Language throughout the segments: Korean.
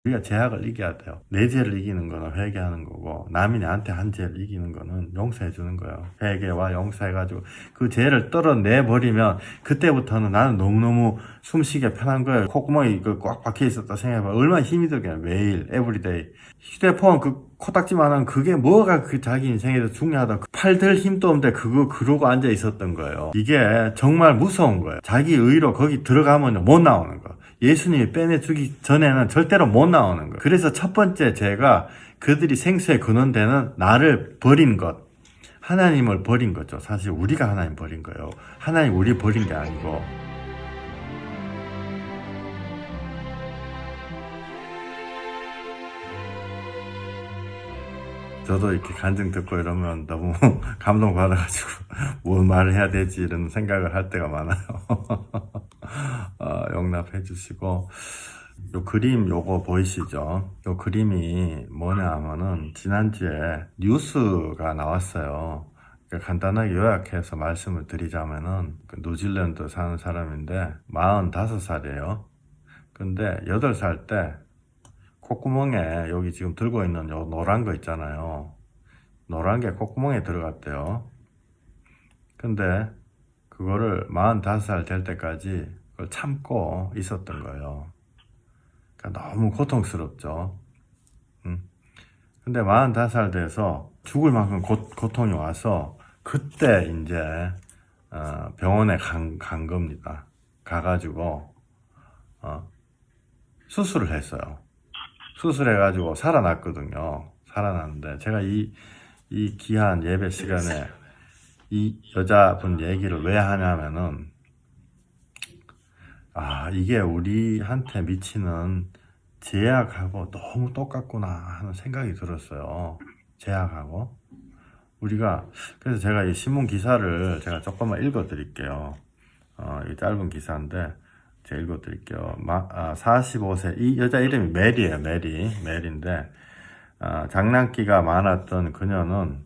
우리가 죄악을 이겨야 돼요. 내 죄를 이기는 거는 회개하는 거고, 남이 나한테 한 죄를 이기는 거는 용서해 주는 거예요. 회개와 용서해가지고 그 죄를 떨어내버리면 그때부터는 나는 너무너무 숨쉬기 편한 거예요. 콧구멍이 꽉 박혀 있었다 생각해봐. 얼마나 힘이 들겠냐. 매일 에브리데이 휴대폰 코딱지만한 그게 뭐가 그 자기 인생에서 중요하다. 팔들 힘도 없는데 그러고 앉아 있었던 거예요. 이게 정말 무서운 거예요. 자기 의로 거기 들어가면 못 나오는 거. 예수님이 빼내주기 전에는 절대로 못 나오는 거예요. 그래서 첫 번째 죄가 그들이 생수의 근원되는 나를 버린 것. 하나님을 버린 거죠. 사실 우리가 하나님 버린 거예요. 하나님 우리 버린 게 아니고. 저도 이렇게 간증 듣고 이러면 너무 감동받아가지고 뭘 말을 해야 되지 이런 생각을 할 때가 많아요. 용납해 주시고, 요 그림 요거 보이시죠? 요 그림이 뭐냐 하면은 지난주에 뉴스가 나왔어요. 간단하게 요약해서 말씀을 드리자면은 뉴질랜드 사는 사람인데 45살이에요. 근데 8살 때 콧구멍에 여기 지금 들고 있는 요 노란 거 있잖아요. 노란 게 콧구멍에 들어갔대요. 근데 그거를 45살 될 때까지 그걸 참고 있었던 거예요. 그러니까 너무 고통스럽죠. 근데 45살 돼서 죽을 만큼 고통이 와서 그때 이제 병원에 간 겁니다. 가가지고 수술을 했어요. 수술해가지고 살아났거든요. 살아났는데 제가 이 귀한 예배 시간에 이 여자분 얘기를 왜 하냐면은 이게 우리한테 미치는 제약하고 너무 똑같구나 하는 생각이 들었어요. 제약하고 우리가, 그래서 제가 이 신문 기사를 제가 조금만 읽어 드릴게요. 이 짧은 기사인데 제가 읽어 드릴게요. 45세 이 여자 이름이 메리예요. 메리인데 장난기가 많았던 그녀는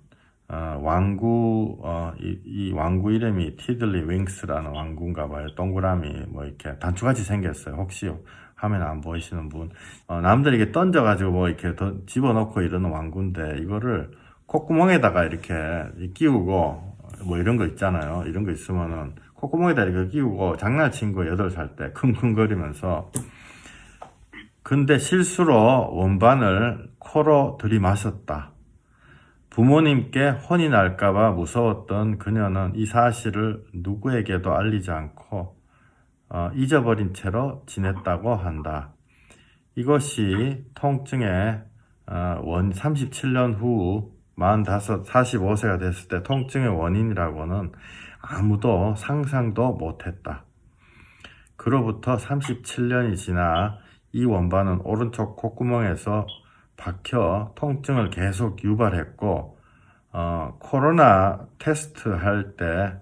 왕구, 이 왕구 이름이 티들리 윙스라는 왕구인가 봐요. 동그라미, 뭐, 이렇게 단추같이 생겼어요. 혹시 화면 안 보이시는 분. 남들이 이렇게 던져가지고 뭐, 이렇게 집어넣고 이러는 왕구인데, 이거를 콧구멍에다가 이렇게 끼우고, 뭐, 이런 거 있잖아요. 이런 거 있으면은, 콧구멍에다 이렇게 끼우고, 장난친 거 8살 때, 킁킁거리면서, 근데 실수로 원반을 코로 들이마셨다. 부모님께 혼이 날까봐 무서웠던 그녀는 이 사실을 누구에게도 알리지 않고 잊어버린 채로 지냈다고 한다. 이것이 통증의 37년 후 45세가 됐을 때 통증의 원인이라고는 아무도 상상도 못했다. 그로부터 37년이 지나 이 원반은 오른쪽 콧구멍에서 박혀 통증을 계속 유발했고, 코로나 테스트 할 때,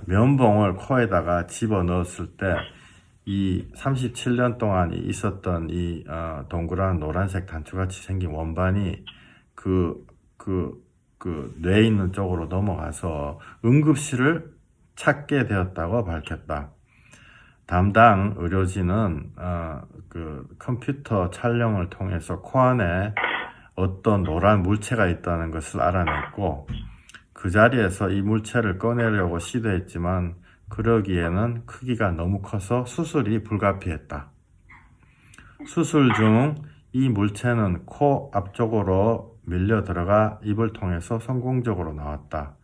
면봉을 코에다가 집어 넣었을 때, 이 37년 동안 있었던 이, 동그란 노란색 단추같이 생긴 원반이 뇌에 있는 쪽으로 넘어가서 응급실을 찾게 되었다고 밝혔다. 담당 의료진은 컴퓨터 촬영을 통해서 코 안에 어떤 노란 물체가 있다는 것을 알아냈고, 그 자리에서 이 물체를 꺼내려고 시도했지만 그러기에는 크기가 너무 커서 수술이 불가피했다. 수술 중 이 물체는 코 앞쪽으로 밀려 들어가 입을 통해서 성공적으로 나왔다.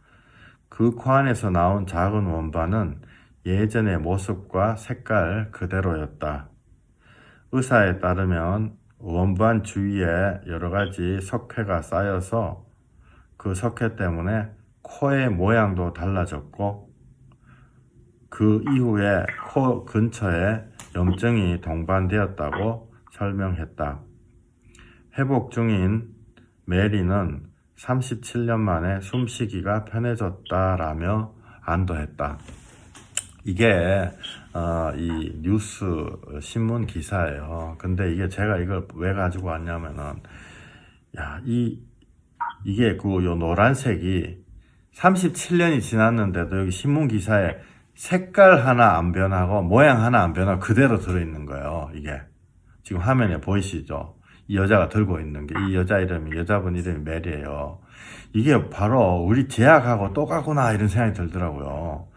그 코 안에서 나온 작은 원반은 예전의 모습과 색깔 그대로였다. 의사에 따르면 원반 주위에 여러 가지 석회가 쌓여서 그 석회 때문에 코의 모양도 달라졌고, 그 이후에 코 근처에 염증이 동반되었다고 설명했다. 회복 중인 메리는 37년 만에 숨쉬기가 편해졌다라며 안도했다. 이게 이 뉴스 신문 기사예요. 근데 이게 제가 이걸 왜 가지고 왔냐면은, 이게 요 노란색이 37년이 지났는데도 여기 신문 기사에 색깔 하나 안 변하고 모양 하나 안 변하고 그대로 들어있는 거예요. 이게 지금 화면에 보이시죠? 이 여자가 들고 있는 게, 이 여자분 이름이 메리예요. 이게 바로 우리 제약하고 똑같구나 이런 생각이 들더라고요.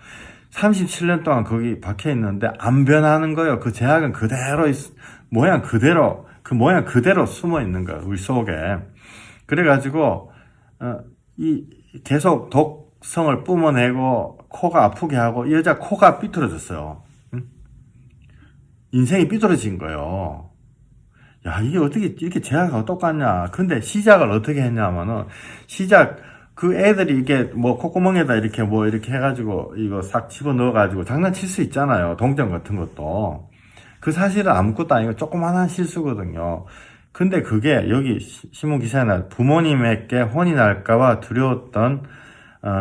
37년 동안 거기 박혀 있는데 안 변하는 거예요. 그 제약은 그대로 모양 그대로 숨어 있는 거예요. 우리 속에. 그래가지고 이 계속 독성을 뿜어내고 코가 아프게 하고 이 여자 코가 삐뚤어졌어요. 응? 인생이 삐뚤어진 거예요. 야, 이게 어떻게 이렇게 제약하고 똑같냐. 근데 시작을 어떻게 했냐면은, 그 애들이 이게 뭐 콧구멍에다 이렇게 뭐 이렇게 해가지고 이거 싹 집어 넣어가지고 장난칠 수 있잖아요. 동전 같은 것도. 그 사실은 아무것도 아니고 조그만한 실수거든요. 근데 그게 여기 신문 기사에 나 부모님에게 혼이 날까봐 두려웠던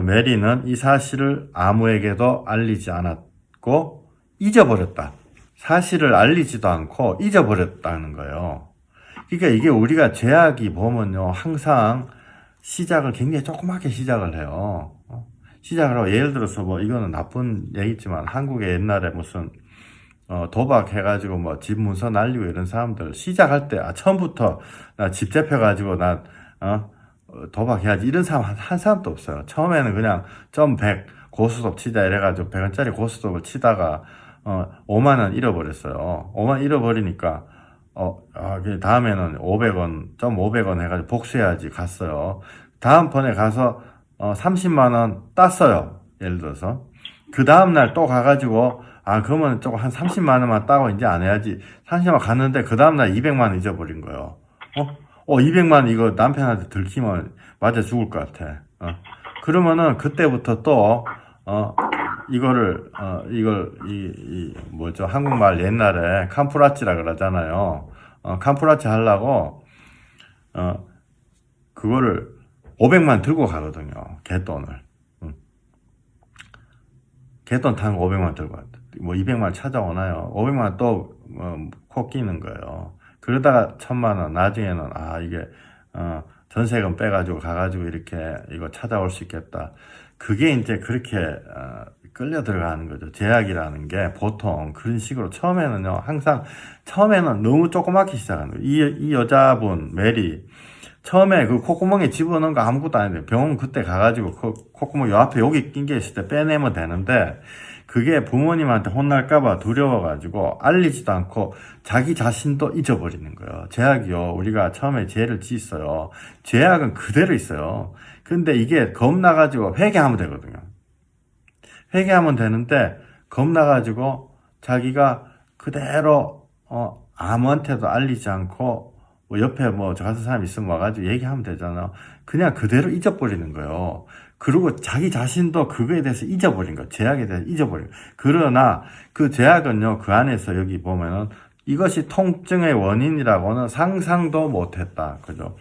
메리는 이 사실을 아무에게도 알리지 않았고 잊어버렸다. 사실을 알리지도 않고 잊어버렸다는 거예요. 그러니까 이게 우리가 죄악이 보면요, 항상 시작을 굉장히 조그맣게 시작을 해요. 시작을 하고, 예를 들어서 뭐, 이거는 나쁜 얘기지만, 한국에 옛날에 무슨, 도박해가지고 뭐, 집 문서 날리고 이런 사람들, 시작할 때, 처음부터, 나 집 잡혀가지고, 도박해야지. 이런 사람 한 사람도 없어요. 처음에는 그냥, 점 100, 고스톱 치자 이래가지고, 100원짜리 고스톱을 치다가, 5만원 잃어버렸어요. 5만원 잃어버리니까, 다음에는 500원, 500원 해가지고 복수해야지 갔어요. 다음번에 가서, 30만원 땄어요. 예를 들어서. 그 다음날 또 가가지고, 그러면 조금 한 30만원만 따고 이제 안 해야지. 30만원 갔는데 그 다음날 200만원 잊어버린 거예요. 200만원 이거 남편한테 들키면 맞아 죽을 것 같아. 그러면은 그때부터 또, 뭐죠? 한국말 옛날에 캄프라치라 그러잖아요. 캄프라치 하려고, 그거를 500만 들고 가거든요. 갯돈을. 갯돈 타는 거 500만 들고 갔다. 뭐 200만 찾아오나요? 500만 또, 코 끼는 거예요. 그러다가 1000만원, 나중에는, 이게, 전세금 빼가지고 가가지고 이렇게 이거 찾아올 수 있겠다. 그게 이제 그렇게, 끌려 들어가는 거죠. 제약이라는 게 보통 그런 식으로 처음에는요, 항상 처음에는 너무 조그맣게 시작하는 거예요. 이 여자분, 메리, 처음에 그 콧구멍에 집어넣은 거 아무것도 아닌데 병원 그때 가가지고 그 콧구멍 요 앞에 여기 낀 게 있을 때 빼내면 되는데 그게 부모님한테 혼날까봐 두려워가지고 알리지도 않고 자기 자신도 잊어버리는 거예요. 제약이요. 우리가 처음에 죄를 지었어요. 제약은 그대로 있어요. 근데 이게 겁나가지고 회개하면 되거든요. 회개하면 되는데 겁나가지고 자기가 그대로 아무한테도 알리지 않고 뭐 옆에 뭐 저 같은 사람 있으면 와가지고 얘기하면 되잖아요. 그냥 그대로 잊어버리는 거예요. 그리고 자기 자신도 그거에 대해서 잊어버린 거예요. 제약에 대해서 잊어버린 거예요. 그러나 그 제약은요, 그 안에서 여기 보면은 이것이 통증의 원인이라고는 상상도 못했다. 그죠?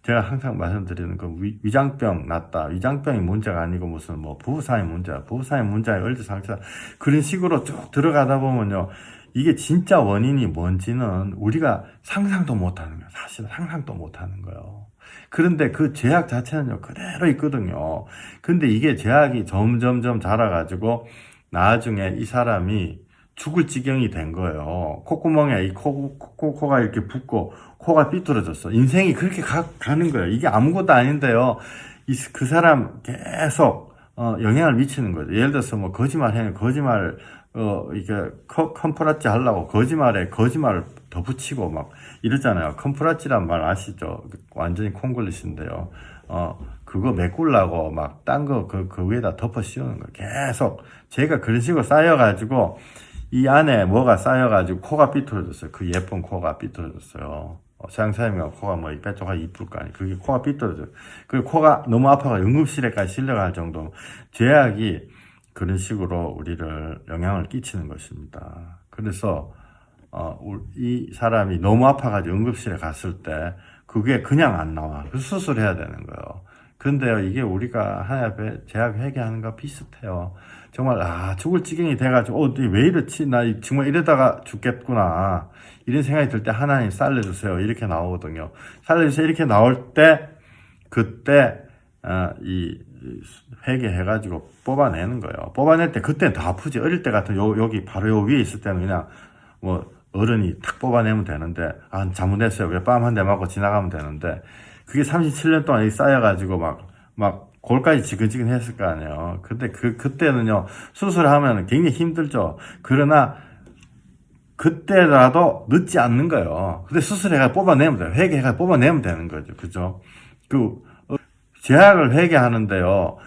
제가 항상 말씀드리는 그 위장병 낫다. 위장병이 문제가 아니고 무슨 뭐 부부사이 문제야. 부부사이 문제야. 을지상치다. 그런 식으로 쭉 들어가다 보면요. 이게 진짜 원인이 뭔지는 우리가 상상도 못하는 거예요. 사실 상상도 못하는 거예요. 그런데 그 제약 자체는요, 그대로 있거든요. 근데 이게 제약이 점점점 자라가지고 나중에 이 사람이 죽을 지경이 된 거예요. 콧구멍에 이 코가 이렇게 붓고 코가 삐뚤어졌어. 인생이 그렇게 가는 거예요. 이게 아무것도 아닌데요. 그 사람 계속 영향을 미치는 거죠. 예를 들어서 뭐 이게 컴프라치 하려고 거짓말에 거짓말을 더 붙이고 막 이러잖아요. 컴프라치란 말 아시죠? 완전히 콩글리시인데요. 그거 메꾸려고 막 딴 거 그 위에다 덮어 씌우는 거예요. 계속 제가 그런 식으로 쌓여가지고 이 안에 뭐가 쌓여가지고 코가 삐뚤어졌어요. 그 예쁜 코가 삐뚤어졌어요. 서양 사람이가 코가 뭐 뾰족하게 이쁠 거 아니에요. 그게 코가 삐뚤어져요. 그 코가 너무 아파가 응급실에까지 실려갈 정도 제약이 그런 식으로 우리를 영향을 끼치는 것입니다. 그래서 이 사람이 너무 아파가지고 응급실에 갔을 때 그게 그냥 안 나와. 그 수술해야 되는 거예요. 근데요, 이게 우리가 하나님의 제약 회개하는 거 비슷해요. 정말 죽을 지경이 돼가지고 왜 이렇지? 나 정말 이러다가 죽겠구나. 이런 생각이 들 때 하나님 살려주세요. 이렇게 나오거든요. 살려주세요. 이렇게 나올 때 그때 이 회개해가지고 뽑아내는 거예요. 뽑아낼 때 그때는 더 아프지. 어릴 때 같은 여기 바로 요 위에 있을 때는 그냥 뭐 어른이 탁 뽑아내면 되는데, 아, 잘못했어요. 왜 뺨 한 대 맞고 지나가면 되는데, 그게 37년 동안 이 쌓여가지고 막 골까지 지근지근 했을 거 아니에요. 근데 그때는요, 수술하면 굉장히 힘들죠. 그러나, 그때라도 늦지 않는 거예요. 근데 수술해가 뽑아내면 돼요. 회개해가 뽑아내면 되는 거죠. 그죠? 제약을 회개하는데요.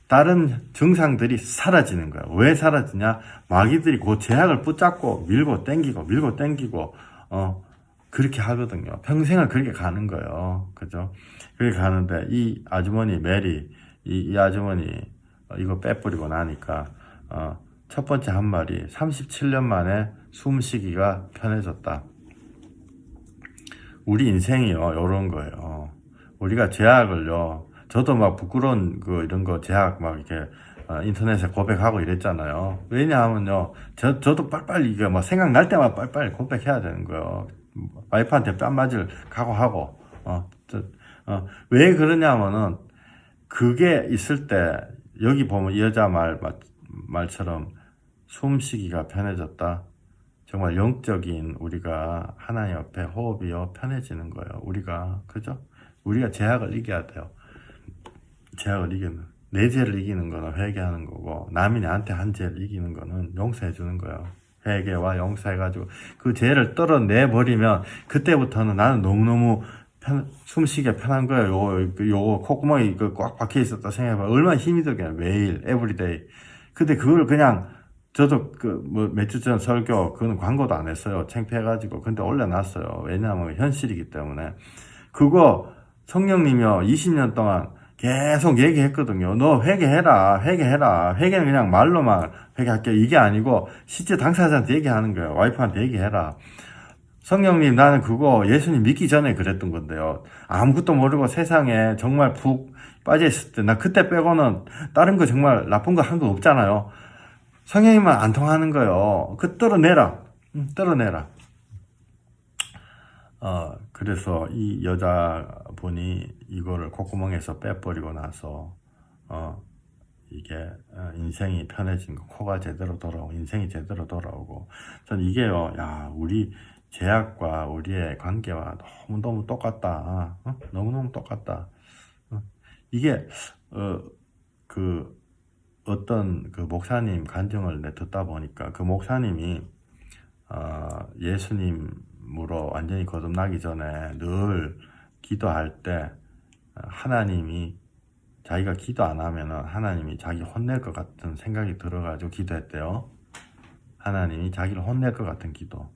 다른 증상들이 사라지는 거예요. 왜 사라지냐? 마귀들이 그 제약을 붙잡고 밀고 땡기고, 그렇게 하거든요. 평생을 그렇게 가는 거예요. 그죠? 그렇게 가는데, 이 아주머니, 메리, 이 아주머니, 이거 빼뿌리고 나니까, 첫 번째 한 말이 37년 만에 숨쉬기가 편해졌다. 우리 인생이요, 요런 거예요. 우리가 제약을요, 저도 막 부끄러운 이런 거 제약 막 이렇게 인터넷에 고백하고 이랬잖아요. 왜냐하면요, 저도 빨리빨리 이게 뭐 생각날 때마다 빨리빨리 고백해야 되는 거예요. 와이프한테 뺨 맞을 각오하고, 왜 그러냐면은, 그게 있을 때, 여기 보면 이 여자 말처럼 숨쉬기가 편해졌다. 정말 영적인 우리가 하나님 옆에 호흡이요, 편해지는 거예요. 그죠? 우리가 제약을 이겨야 돼요. 제약을 내 죄를 이기는 거는 회개하는 거고, 남이 나한테 한 죄를 이기는 거는 용서해 주는 거예요. 회개와 용서해가지고, 그 죄를 떨어내버리면, 그때부터는 나는 너무너무 숨쉬기가 편한 거예요. 요 콧구멍이 꽉 박혀 있었다 생각해봐. 얼마나 힘이 들겠냐. 매일, 에브리데이. 근데 그걸 그냥, 저도 몇 주 전 설교, 그건 광고도 안 했어요. 창피해가지고. 근데 올려놨어요. 왜냐하면 현실이기 때문에. 그거, 성령님이요, 20년 동안 계속 얘기했거든요. 너 회개해라. 회개는 그냥 말로만 회개할게. 이게 아니고, 실제 당사자한테 얘기하는 거예요. 와이프한테 얘기해라. 성령님, 나는 그거 예수님 믿기 전에 그랬던 건데요. 아무것도 모르고 세상에 정말 푹 빠져있을 때, 나 그때 빼고는 다른 거 정말 나쁜 거 한 거 없잖아요. 성령님만 안 통하는 거예요. 떨어내라. 그래서 이 여자분이 이거를 콧구멍에서 빼버리고 나서, 이게, 인생이 편해진 거, 코가 제대로 돌아오고, 인생이 제대로 돌아오고. 전 이게요, 야, 우리 제약과 우리의 관계와 너무너무 똑같다. 너무너무 똑같다. 이게, 어떤 목사님 간증을 듣다 보니까 그 목사님이, 예수님으로 완전히 거듭나기 전에 늘 기도할 때, 하나님이 자기가 기도 안 하면은 하나님이 자기 혼낼 것 같은 생각이 들어가지고 기도했대요. 하나님이 자기를 혼낼 것 같은 기도.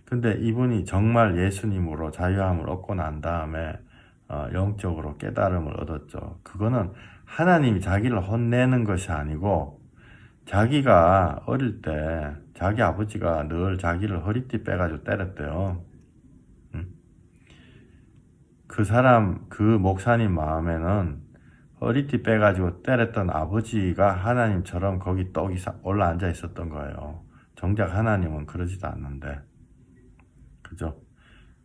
근데 이분이 정말 예수님으로 자유함을 얻고 난 다음에 영적으로 깨달음을 얻었죠. 그거는 하나님이 자기를 혼내는 것이 아니고, 자기가 어릴 때 자기 아버지가 늘 자기를 허리띠 빼가지고 때렸대요. 그 목사님 마음에는 허리띠 빼가지고 때렸던 아버지가 하나님처럼 거기 떡이 올라 앉아 있었던 거예요. 정작 하나님은 그러지도 않는데. 그죠?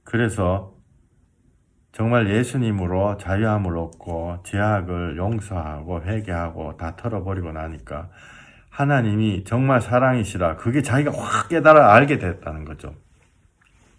그래서 정말 예수님으로 자유함을 얻고 죄악을 용서하고 회개하고 다 털어버리고 나니까 하나님이 정말 사랑이시라, 그게 자기가 확 깨달아 알게 됐다는 거죠.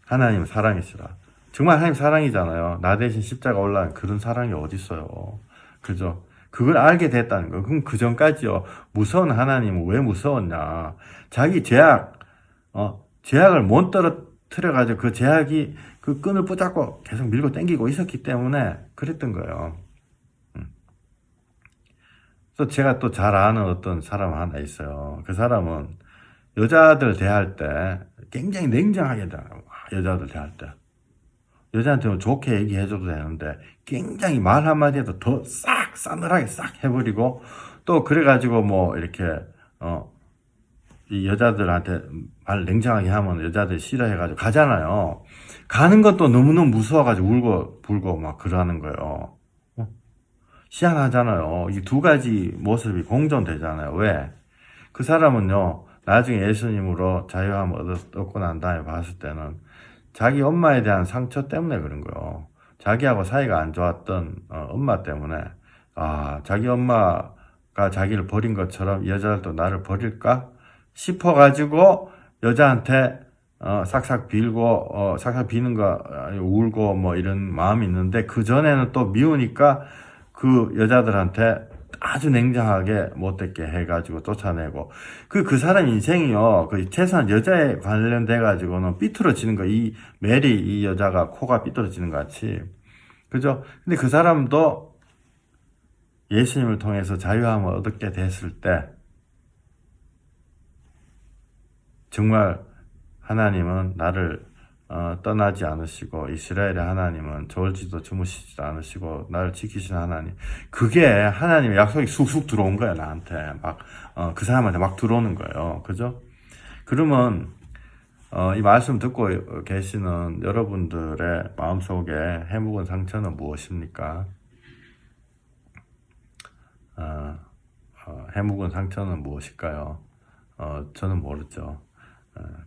하나님은 사랑이시라. 정말 하나님 사랑이잖아요. 나 대신 십자가 올라간 그런 사랑이 어딨어요. 그죠? 그걸 알게 됐다는 거. 그럼 그 전까지요, 무서운 하나님은 왜 무서웠냐? 자기 제약을 못 떨어뜨려가지고 그 제약이 그 끈을 붙잡고 계속 밀고 당기고 있었기 때문에 그랬던 거예요. 그래서 제가 또 잘 아는 어떤 사람 하나 있어요. 그 사람은 여자들 대할 때 굉장히 냉정하게 대하고, 여자들 대할 때. 여자한테는 좋게 얘기해줘도 되는데 굉장히 말 한마디에도 더 싸늘하게 싹 해버리고, 또 그래가지고 뭐 이렇게 이 여자들한테 말 냉정하게 하면 여자들이 싫어해가지고 가잖아요. 가는 것도 너무너무 무서워가지고 울고 불고 막 그러는 거예요. 희한하잖아요. 이 두 가지 모습이 공존되잖아요. 왜? 그 사람은요, 나중에 예수님으로 자유함을 얻고 난 다음에 봤을 때는 자기 엄마에 대한 상처 때문에 그런 거예요. 자기하고 사이가 안 좋았던 엄마 때문에, 자기 엄마가 자기를 버린 것처럼 이 여자들도 나를 버릴까 싶어가지고 여자한테 싹싹 빌고 싹싹 비는 거 울고 뭐 이런 마음이 있는데 그 전에는 또 미우니까 그 여자들한테 아주 냉정하게 못됐게 해가지고 쫓아내고 그 사람 인생이요 그 최소한 여자에 관련돼 가지고는 삐뚤어지는 거 이 메리 이 여자가 코가 삐뚤어지는 것 같이 그죠? 근데 그 사람도 예수님을 통해서 자유함을 얻게 됐을 때 정말 하나님은 나를 떠나지 않으시고 이스라엘의 하나님은 졸지도 주무시지도 않으시고 나를 지키시는 하나님 그게 하나님의 약속이 쑥쑥 들어온 거야 나한테 막 그 사람한테 막 들어오는 거예요 그죠? 그러면 이 말씀 듣고 계시는 여러분들의 마음속에 해묵은 상처는 무엇입니까? 해묵은 상처는 무엇일까요? 저는 모르죠.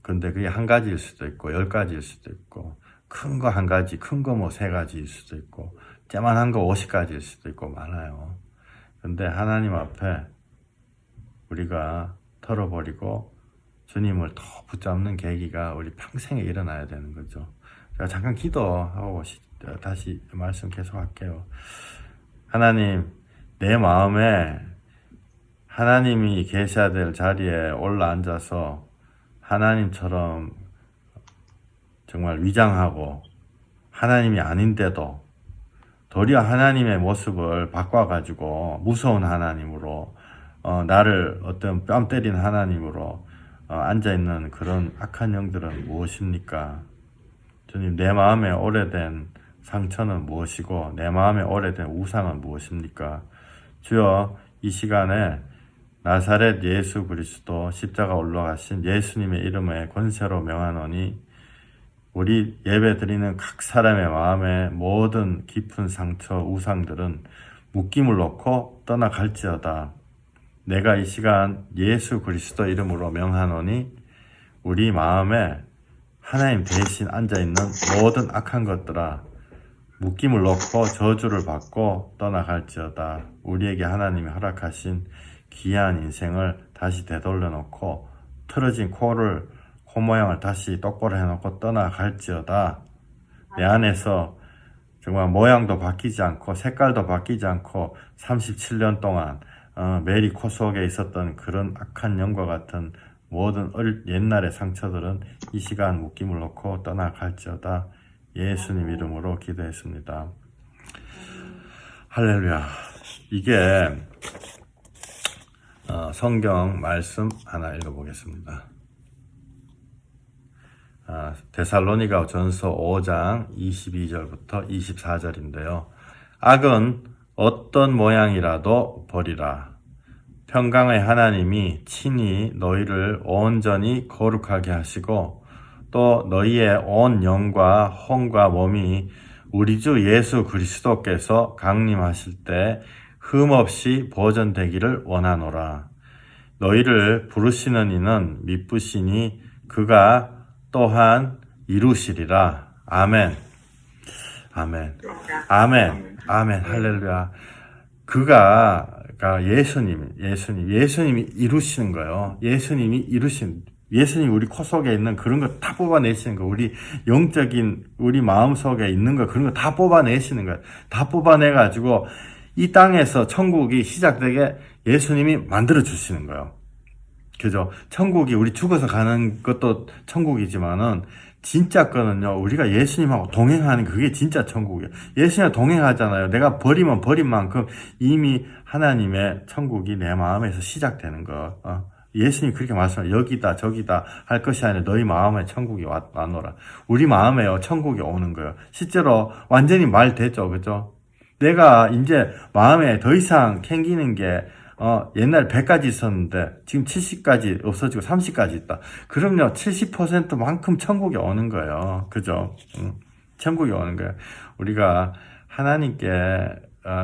근데 그게 한 가지일 수도 있고 10가지일 수도 있고 큰 거 한 가지, 큰 거 뭐 3가지일 수도 있고 째만한 거 50가지일 수도 있고 많아요. 근데 하나님 앞에 우리가 털어버리고 주님을 더 붙잡는 계기가 우리 평생에 일어나야 되는 거죠. 제가 잠깐 기도하고 다시 말씀 계속할게요. 하나님, 내 마음에 하나님이 계셔야 될 자리에 올라앉아서 하나님처럼 정말 위장하고 하나님이 아닌데도 도리어 하나님의 모습을 바꿔가지고 무서운 하나님으로 나를 어떤 뺨 때린 하나님으로 앉아있는 그런 악한 영들은 무엇입니까? 주님, 내 마음에 오래된 상처는 무엇이고 내 마음에 오래된 우상은 무엇입니까? 주여, 이 시간에 나사렛 예수 그리스도 십자가 올라가신 예수님의 이름에 권세로 명하노니 우리 예배 드리는 각 사람의 마음에 모든 깊은 상처, 우상들은 묶임을 놓고 떠나갈지어다. 내가 이 시간 예수 그리스도 이름으로 명하노니 우리 마음에 하나님 대신 앉아있는 모든 악한 것들아 묶임을 놓고 저주를 받고 떠나갈지어다. 우리에게 하나님이 허락하신 귀한 인생을 다시 되돌려 놓고 틀어진 코 모양을 다시 똑바로 해놓고 떠나갈지어다. 내 안에서 정말 모양도 바뀌지 않고 색깔도 바뀌지 않고 37년 동안 메리 코 속에 있었던 그런 악한 영과 같은 모든 옛날의 상처들은 이 시간 묶임을 놓고 떠나갈지어다. 예수님 이름으로 기도했습니다. 할렐루야. 이게 성경 말씀 하나 읽어보겠습니다. 데살로니가 전서 5장 22절부터 24절인데요. 악은 어떤 모양이라도 버리라. 평강의 하나님이 친히 너희를 온전히 거룩하게 하시고 또 너희의 온 영과 혼과 몸이 우리 주 예수 그리스도께서 강림하실 때 흠없이 보존되기를 원하노라. 너희를 부르시는 이는 미쁘시니 그가 또한 이루시리라. 아멘. 아멘. 아멘. 아멘. 할렐루야. 그가 예수님이 이루시는 거예요. 예수님이 우리 코 속에 있는 그런 거 다 뽑아내시는 거, 우리 영적인, 우리 마음 속에 있는 거, 그런 거 다 뽑아내시는 거예요. 다 뽑아내가지고, 이 땅에서 천국이 시작되게 예수님이 만들어주시는 거예요. 그죠? 천국이 우리 죽어서 가는 것도 천국이지만은, 진짜 거는요, 우리가 예수님하고 동행하는 그게 진짜 천국이에요. 예수님하고 동행하잖아요. 내가 버리면 버린 만큼 이미 하나님의 천국이 내 마음에서 시작되는 거. 예수님이 그렇게 말씀해요. 여기다 저기다 할 것이 아니라 너희 마음에 천국이 왔노라. 우리 마음에요 천국이 오는 거예요. 실제로 완전히 말됐죠. 그죠? 내가 이제 마음에 더 이상 캥기는 게 옛날에 100가지 있었는데 지금 70까지 없어지고 30까지 있다. 그럼요 70%만큼 천국이 오는 거예요. 그죠? 천국이 오는 거예요. 우리가 하나님께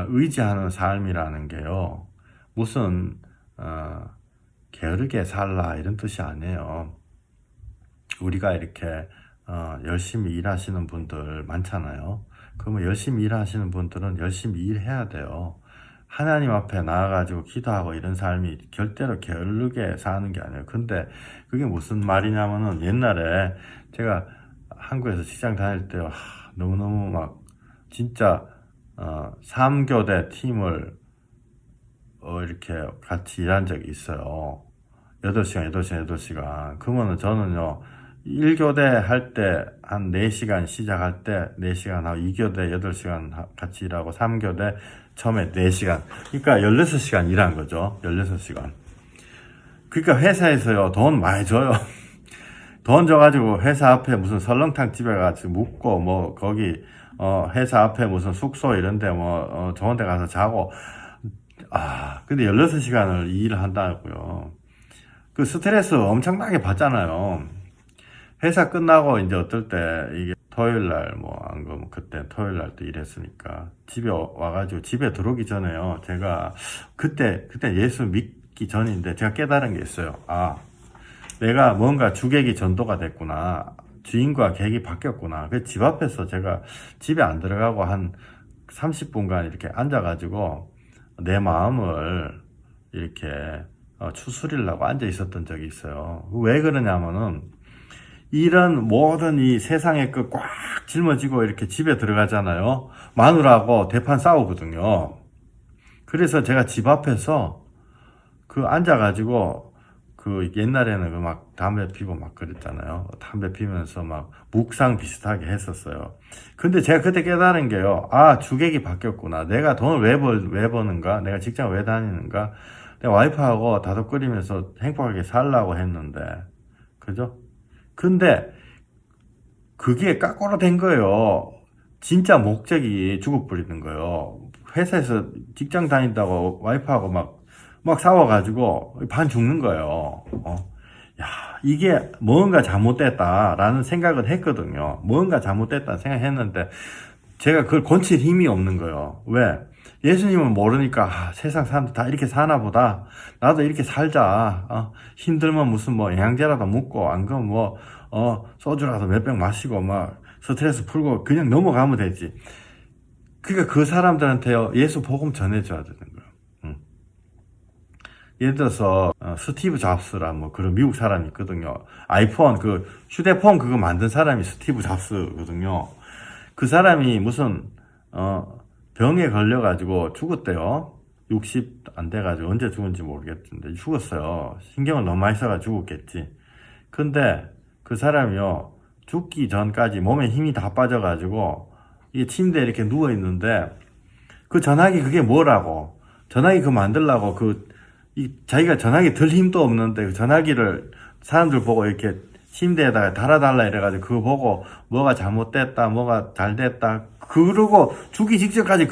의지하는 삶이라는 게요 무슨 게으르게 살라 이런 뜻이 아니에요. 우리가 이렇게 열심히 일하시는 분들 많잖아요. 그러면 열심히 일하시는 분들은 열심히 일해야 돼요. 하나님 앞에 나와가지고 기도하고 이런 삶이 절대로 게으르게 사는 게 아니에요. 근데 그게 무슨 말이냐면은 옛날에 제가 한국에서 직장 다닐 때 너무너무 막 진짜 3교대 팀을 이렇게 같이 일한 적이 있어요. 8시간, 8시간, 8시간. 그러면은 저는요, 1교대 할 때 한 4시간 시작할 때 4시간 하고 2교대 8시간 같이 일하고 3교대 처음에 4시간. 그러니까 16시간 일한 거죠. 16시간. 그러니까 회사에서요, 돈 많이 줘요. 돈 줘가지고 회사 앞에 무슨 설렁탕 집에 가서 묵고 뭐 거기 회사 앞에 무슨 숙소 이런데 뭐 좋은 데 가서 자고 근데 16시간을 일을 한다고요. 그 스트레스 엄청나게 받잖아요. 회사 끝나고 이제 어떨 때 이게 토요일 날 안 그러면 그때 토요일 날 또 일했으니까 집에 와가지고 집에 들어오기 전에요. 제가 그때 예수 믿기 전인데 제가 깨달은 게 있어요. 내가 뭔가 주객이 전도가 됐구나. 주인과 객이 바뀌었구나. 그 집 앞에서 제가 집에 안 들어가고 한 30분간 이렇게 앉아가지고 내 마음을 이렇게 추스리려고 앉아 있었던 적이 있어요. 왜 그러냐면은 이런 모든 이 세상의 것 꽉 짊어지고 이렇게 집에 들어가잖아요. 마누라하고 대판 싸우거든요. 그래서 제가 집 앞에서 앉아가지고 옛날에는 막 담배 피고 막 그랬잖아요. 담배 피면서 막 묵상 비슷하게 했었어요. 근데 제가 그때 깨달은 게요. 주객이 바뀌었구나. 내가 돈을 왜 버는가? 내가 직장을 왜 다니는가? 내가 와이프하고 다독거리면서 행복하게 살라고 했는데, 그죠? 근데 그게 까꼬로 된 거예요. 진짜 목적이 죽어버리는 거예요. 회사에서 직장 다닌다고 와이프하고 막 싸워가지고 반 죽는 거예요. 이게 뭔가 잘못됐다라는 생각을 했거든요. 뭔가 잘못됐다는 생각했는데 제가 그걸 고칠 힘이 없는 거예요. 왜? 예수님은 모르니까 세상 사람들 다 이렇게 사나 보다. 나도 이렇게 살자. 힘들면 무슨 영양제라도 먹고 안 그러면 소주라도 몇 병 마시고 막 스트레스 풀고 그냥 넘어가면 되지. 그러니까 그 사람들한테요 예수 복음 전해줘야 되는 거예요. 예를 들어서 스티브 잡스라 그런 미국 사람이 있거든요. 아이폰 휴대폰 그거 만든 사람이 스티브 잡스거든요. 그 사람이 무슨 병에 걸려가지고 죽었대요. 60 안 돼가지고 언제 죽은지 모르겠는데 죽었어요. 신경을 너무 많이 써가지고 죽었겠지. 근데 그 사람이요 죽기 전까지 몸에 힘이 다 빠져가지고 이 침대에 이렇게 누워 있는데 그 전화기 그게 뭐라고? 전화기 그거 만들라고 자기가 전화기 들 힘도 없는데 그 전화기를 사람들 보고 이렇게 침대에다가 달아달라 이래가지고 그거 보고 뭐가 잘못됐다, 뭐가 잘 됐다. 그러고 죽기 직전까지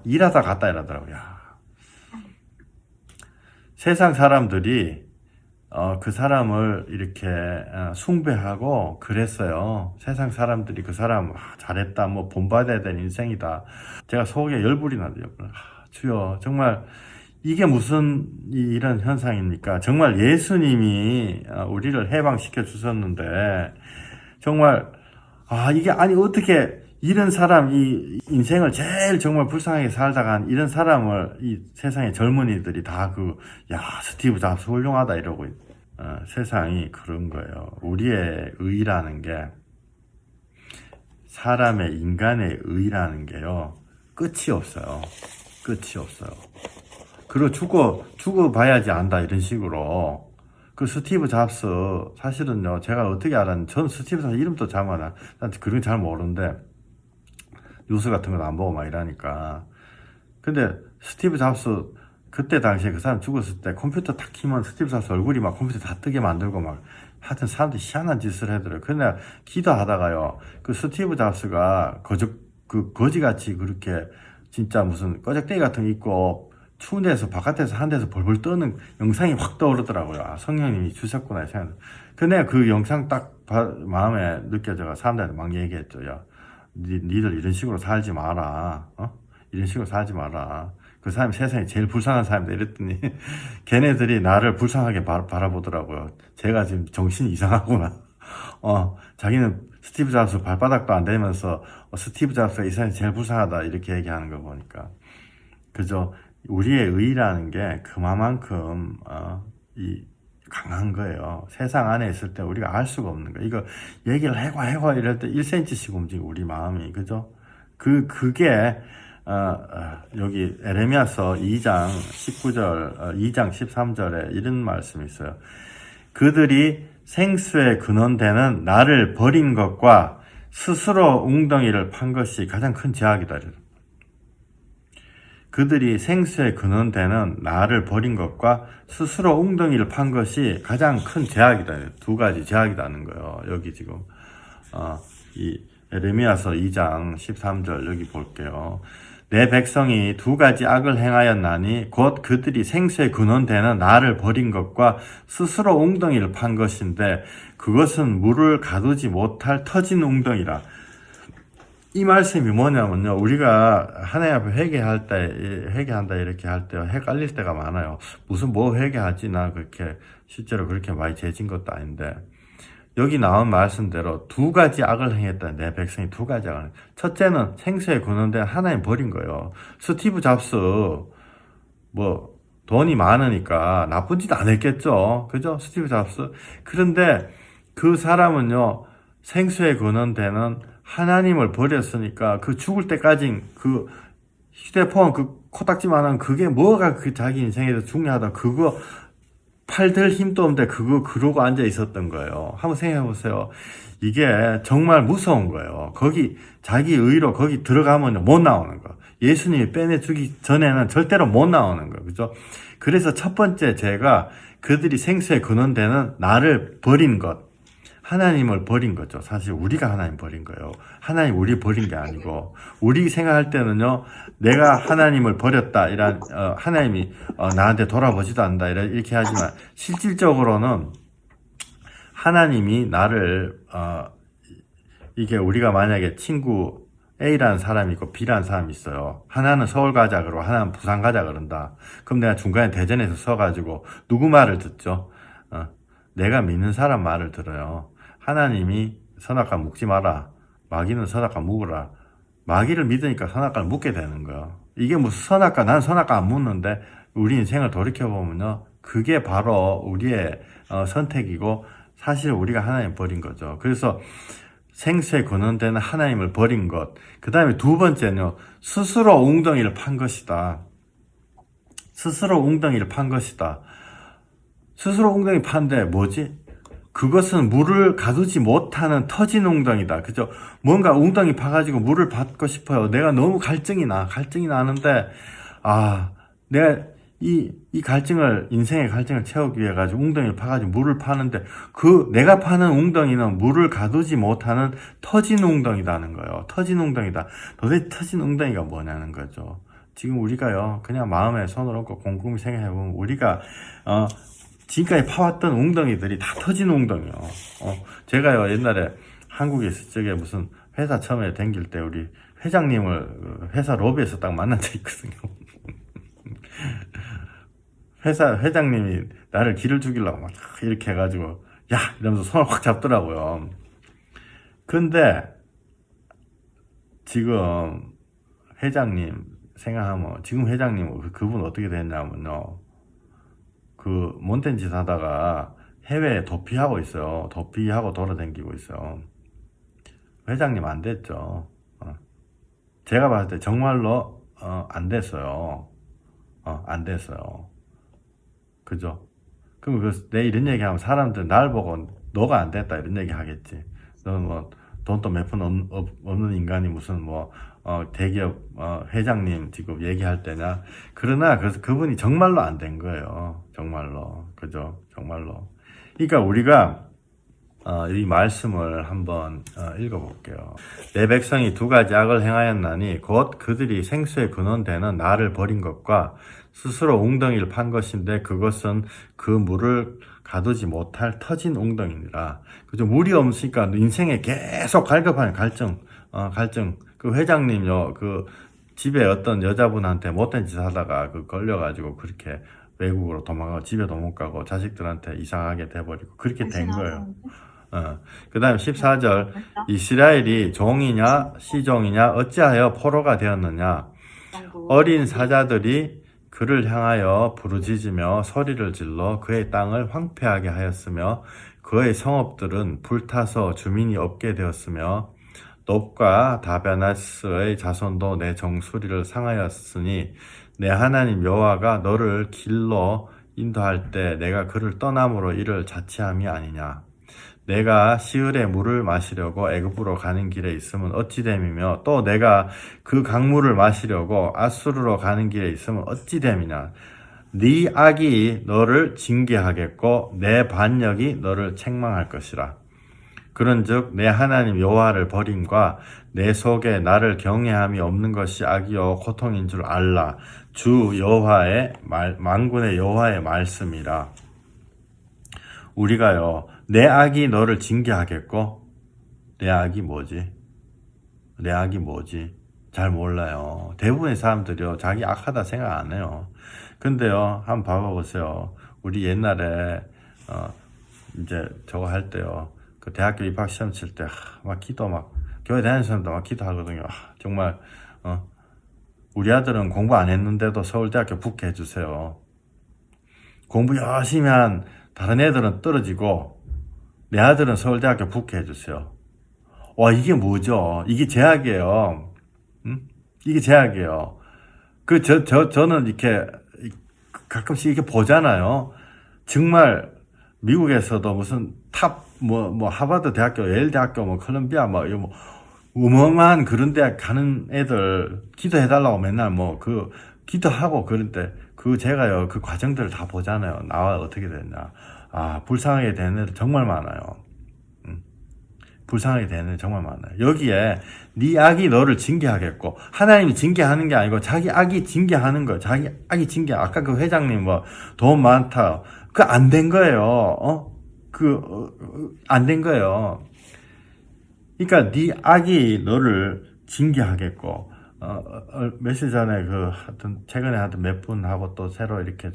일하다 갔다 이러더라고요. 세상 사람들이 그 사람을 이렇게 숭배하고 그랬어요. 세상 사람들이 그 사람 잘했다, 본받아야 될 인생이다. 제가 속에 열불이 나더라고요. 주여, 정말 이게 무슨 이런 현상입니까? 정말 예수님이 우리를 해방시켜 주셨는데 정말 이게 어떻게 이런 사람 이 인생을 제일 정말 불쌍하게 살다간 이런 사람을 이 세상의 젊은이들이 다 스티브 잡스 훌륭하다 이러고 세상이 그런 거예요. 우리의 의라는 게 사람의 인간의 의라는 게요 끝이 없어요. 끝이 없어요. 그리고 죽어봐야지 안다 이런 식으로 그 스티브 잡스 사실은요 제가 어떻게 알았는지 전 스티브 잡스 이름도 잘 몰라. 난 그런 거 잘 모르는데 뉴스 같은 건 안 보고 막 이러니까. 근데 스티브 잡스 그때 당시에 그 사람 죽었을 때 컴퓨터 탁 키면 스티브 잡스 얼굴이 막 컴퓨터 다 뜨게 만들고 막 하여튼 사람들이 희한한 짓을 하더라고요. 근데 기도하다가요 그 스티브 잡스가 거지같이 그렇게 진짜 무슨 꺼적대기 같은 거 입고 추운 데서 바깥에서 한 데서 벌벌 떠는 영상이 확 떠오르더라고요. 성령님이 주셨구나 생각. 근데 그 영상 딱 마음에 느껴져가 사람들한테 막 얘기했죠. 야, 니들 이런 식으로 살지 마라. 이런 식으로 살지 마라. 그 사람이 세상에 제일 불쌍한 사람이다 이랬더니 걔네들이 나를 불쌍하게 바라보더라고요. 제가 지금 정신이 이상하구나. 자기는 스티브 잡스 발바닥도 안 대면서 스티브 잡스가 이 사람이 제일 불쌍하다 이렇게 얘기하는 거 보니까 그죠? 우리의 의라는 게 그만큼 이 강한 거예요. 세상 안에 있을 때 우리가 알 수가 없는 거예요. 이거 얘기를 해고 이럴 때 1cm씩 움직이고 우리 마음이, 그죠? 그게 여기 에레미야서 2장 19절, 2장 13절에 이런 말씀이 있어요. 그들이 생수의 근원되는 나를 버린 것과 스스로 웅덩이를 판 것이 가장 큰 죄악이다. 그들이 생수의 근원되는 나를 버린 것과 스스로 웅덩이를 판 것이 가장 큰 죄악이다. 두 가지 죄악이라는 거예요. 여기 지금 이 에레미야서 2장 13절 여기 볼게요. 내 백성이 두 가지 악을 행하였나니 곧 그들이 생수의 근원되는 나를 버린 것과 스스로 웅덩이를 판 것인데 그것은 물을 가두지 못할 터진 웅덩이라. 이 말씀이 뭐냐면요, 우리가 하나님 앞에 회개한다 이렇게 할 때 헷갈릴 때가 많아요. 무슨 뭐 회개하지? 나 그렇게 실제로 그렇게 많이 죄진 것도 아닌데, 여기 나온 말씀대로 두 가지 악을 행했다. 내 백성이 두 가지 악을. 첫째는 생수의 근원된 하나님 버린 거예요. 스티브 잡스 뭐 돈이 많으니까 나쁜 짓 안 했겠죠, 그죠? 스티브 잡스. 그런데 그 사람은요, 생수의 근원되는 하나님을 버렸으니까 그 죽을 때까지 그 휴대폰 그 코딱지만한 그게 뭐가 그 자기 인생에서 중요하다, 그거 팔들 힘도 없는데 그거 그러고 앉아 있었던 거예요. 한번 생각해 보세요. 이게 정말 무서운 거예요. 거기 자기 의로 거기 들어가면 못 나오는 거. 예수님이 빼내주기 전에는 절대로 못 나오는 거, 그죠? 그래서 첫 번째 죄가 그들이 생수의 근원되는 나를 버린 것, 하나님을 버린 거죠. 사실 우리가 하나님 버린 거예요. 하나님 우리 버린 게 아니고, 우리 생각할 때는요, 내가 하나님을 버렸다, 이런 하나님이 나한테 돌아보지도 않는다 이렇게 하지만, 실질적으로는 하나님이 나를 이게 우리가 만약에 친구 A라는 사람이 있고 B라는 사람이 있어요. 하나는 서울 가자 그러고 하나는 부산 가자 그런다. 그럼 내가 중간에 대전에서 서가지고 누구 말을 듣죠? 내가 믿는 사람 말을 들어요. 하나님이 선악과 묵지 마라, 마귀는 선악과 묵으라. 마귀를 믿으니까 선악과를 묵게 되는 거예요. 이게 무슨 선악과, 난 선악과 안 묵는데, 우리 인생을 돌이켜보면요, 그게 바로 우리의 선택이고, 사실 우리가 하나님 버린 거죠. 그래서 생수의 근원되는 하나님을 버린 것. 그 다음에 두 번째는요, 스스로 웅덩이를 판 것이다. 스스로 웅덩이를 판 것이다. 스스로 웅덩이 판데 뭐지? 그것은 물을 가두지 못하는 터진 웅덩이다. 그죠? 뭔가 웅덩이 파가지고 물을 받고 싶어요. 내가 너무 갈증이 나는데, 내가 이 갈증을, 인생의 갈증을 채우기 위해 가지고 웅덩이를 파가지고 물을 파는데, 내가 파는 웅덩이는 물을 가두지 못하는 터진 웅덩이라는 거예요. 터진 웅덩이다. 도대체 터진 웅덩이가 뭐냐는 거죠. 지금 우리가요, 그냥 마음에 손을 얹고 곰곰이 생각해보면, 우리가, 지금까지 파왔던 웅덩이들이 다 터진 웅덩이요. 제가요, 옛날에 한국에 있을 적에 무슨 회사 처음에 다닐 때 우리 회장님을 회사 로비에서 딱 만난 적이 있거든요. 회사 회장님이 나를 기를 죽이려고 막 이렇게 해가지고, 야! 이러면서 손을 확 잡더라고요. 근데 지금 회장님 생각하면, 지금 회장님 그분 어떻게 됐냐면요, 그 못된 짓 하다가 해외에 도피하고 있어요. 도피하고 돌아다니고 있어요. 회장님 안 됐죠. 제가 봤을 때 정말로 안 됐어요. 안 됐어요. 그죠? 그럼 내 이런 얘기하면 사람들 날 보고 너가 안 됐다 이런 얘기 하겠지. 너는 뭐 돈도 몇 푼 없는 인간이 무슨 뭐 대기업 회장님 지금 얘기할 때냐. 그러나 그래서 그분이 정말로 안 된 거예요. 정말로. 그죠? 정말로. 그러니까 우리가 이 말씀을 한번 읽어볼게요. 내 백성이 두 가지 악을 행하였나니 곧 그들이 생수의 근원되는 나를 버린 것과 스스로 웅덩이를 판 것인데 그것은 그 물을 가두지 못할 터진 웅덩이니라. 그죠? 물이 없으니까 인생에 계속 갈급한 갈증. 그 회장님요, 그 집에 어떤 여자분한테 못된 짓 하다가 걸려가지고 그렇게 외국으로 도망가고 집에도 못 가고 자식들한테 이상하게 돼버리고 그렇게 된 거예요. 그 다음 14절, 이스라엘이 종이냐 시종이냐 어찌하여 포로가 되었느냐. 어린 사자들이 그를 향하여 부르짖으며 소리를 질러 그의 땅을 황폐하게 하였으며 그의 성읍들은 불타서 주민이 없게 되었으며 놉과 다베나스의 자손도 내 정수리를 상하였으니 내 하나님 여호와가 너를 길로 인도할 때 내가 그를 떠남으로 이를 자치함이 아니냐. 내가 시을의 물을 마시려고 애굽으로 가는 길에 있으면 어찌 됨이며 또 내가 그 강물을 마시려고 아수르로 가는 길에 있으면 어찌 됨이냐. 네 악이 너를 징계하겠고 내 반역이 너를 책망할 것이라. 그런즉 내 하나님 여호와를 버림과 내 속에 나를 경외함이 없는 것이 악이요 고통인 줄 알라. 주 여호와의 만군의 여호와의 말씀이라. 우리가요, 내 악이 너를 징계하겠고, 내 악이 뭐지? 내 악이 뭐지? 잘 몰라요. 대부분의 사람들이요, 자기 악하다 생각 안 해요. 근데요, 한번 봐보세요. 우리 옛날에, 이제 저거 할 때요, 그 대학교 입학 시험 칠 때, 막 기도 교회 다니는 사람도 막 기도하거든요. 정말, 우리 아들은 공부 안 했는데도 서울대학교 붙게 해주세요. 공부 열심히 한 다른 애들은 떨어지고 내 아들은 서울대학교 붙게 해주세요. 와, 이게 뭐죠? 이게 제약이에요. 이게 제약이에요. 저는 이렇게 가끔씩 이렇게 보잖아요. 정말 미국에서도 무슨 하버드 대학교, 예일 대학교, 컬럼비아, 어마어마한 그런 대학 가는 애들 기도해달라고 맨날 기도하고 그런데 제가요, 그 과정들을 다 보잖아요. 나와 어떻게 됐냐. 불쌍하게 되는 애들 정말 많아요. 불쌍하게 되는 애들 정말 많아요. 여기에 네 악이 너를 징계하겠고, 하나님이 징계하는 게 아니고 자기 악이 징계하는 거예요. 자기 악이 아까 그 회장님 돈 많다. 안 된 거예요. 안 된 거예요. 그러니까 네 악이 너를 징계하겠고, 며칠 전에 최근에 몇 분하고 또 새로 이렇게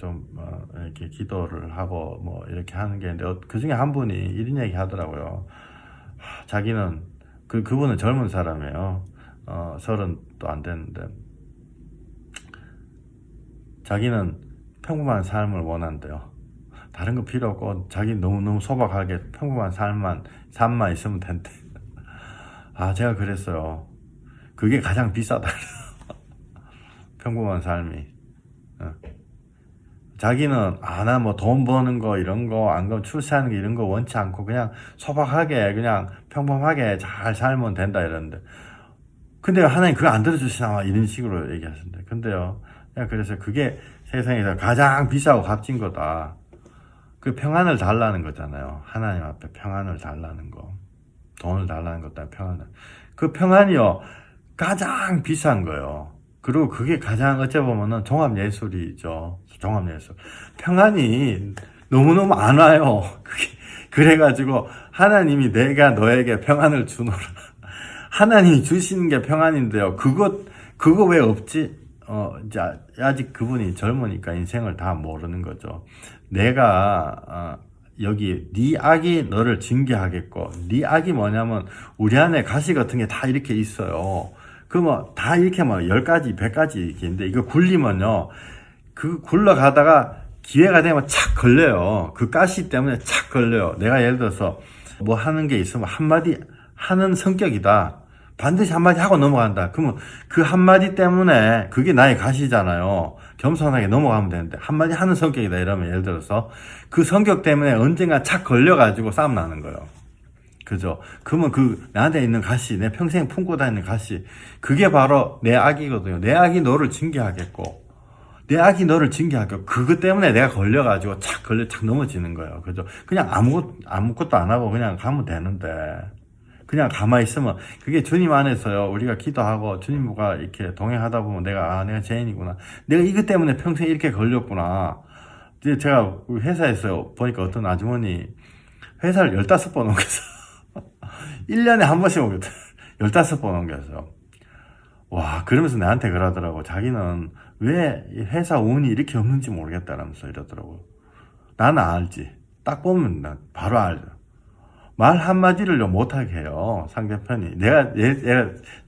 이렇게 기도를 하고 이렇게 하는 게 있는데, 그 중에 한 분이 이런 얘기 하더라고요. 자기는, 그분은 젊은 사람이에요. 30도 안 됐는데, 자기는 평범한 삶을 원한대요. 다른 거 필요 없고, 자기 너무너무 소박하게 평범한 삶만 있으면 된대. 제가 그랬어요. 그게 가장 비싸다. 평범한 삶이. 자기는, 나 돈 버는 거, 이런 거, 안 그러면 출세하는 거, 이런 거 원치 않고, 그냥 소박하게, 그냥 평범하게 잘 살면 된다, 이러는데. 근데 하나님 그거 안 들어주시나, 이런 식으로 얘기하시는데. 근데요, 그래서 그게 세상에서 가장 비싸고 값진 거다. 그 평안을 달라는 거잖아요. 하나님 앞에 평안을 달라는 거. 돈을 달라는 것도 아니고 평안을. 그 평안이요, 가장 비싼 거예요. 그리고 그게 가장 어째 보면은 종합예술이죠. 종합예술. 평안이 너무너무 안 와요. 그래가지고 하나님이 내가 너에게 평안을 주노라. 하나님이 주시는 게 평안인데요. 그거 왜 없지? 이제 아직 그분이 젊으니까 인생을 다 모르는 거죠. 내가, 여기 네 악이 너를 징계하겠고, 네 악이 뭐냐면 우리 안에 가시 같은 게 다 이렇게 있어요. 다 이렇게 10가지 100가지 이렇게 있는데, 이거 굴리면요, 굴러가다가 기회가 되면 착 걸려요. 그 가시 때문에 착 걸려요. 내가 예를 들어서 하는 게 있으면 한마디 하는 성격이다. 반드시 한마디 하고 넘어간다. 그러면 그 한마디 때문에 그게 나의 가시잖아요. 겸손하게 넘어가면 되는데, 한마디 하는 성격이다 이러면, 예를 들어서 그 성격 때문에 언젠가 착 걸려가지고 싸움 나는 거예요. 그죠? 그러면 나한테 있는 가시, 내 평생 품고 다니는 가시, 그게 바로 내 악이거든요. 내 악이 너를 징계하겠고, 내 악이 너를 징계하겠고, 그것 때문에 내가 걸려가지고 착 넘어지는 거예요. 그죠? 그냥 아무것도 안 하고 그냥 가면 되는데, 그냥 가만히 있으면, 그게 주님 안에서요, 우리가 기도하고 주님과 이렇게 동행하다 보면 내가 죄인이구나. 내가 이것 때문에 평생 이렇게 걸렸구나. 이제 제가 회사에서 보니까 어떤 아주머니 회사를 15번 옮겼어. 1년에 한 번씩 옮겼어. 15번 옮겼어. 와, 그러면서 나한테 그러더라고. 자기는 왜 회사 운이 이렇게 없는지 모르겠다라면서 이러더라고. 나는 알지. 딱 보면 난 바로 알죠. 말 한마디를 못하게 해요. 상대편이.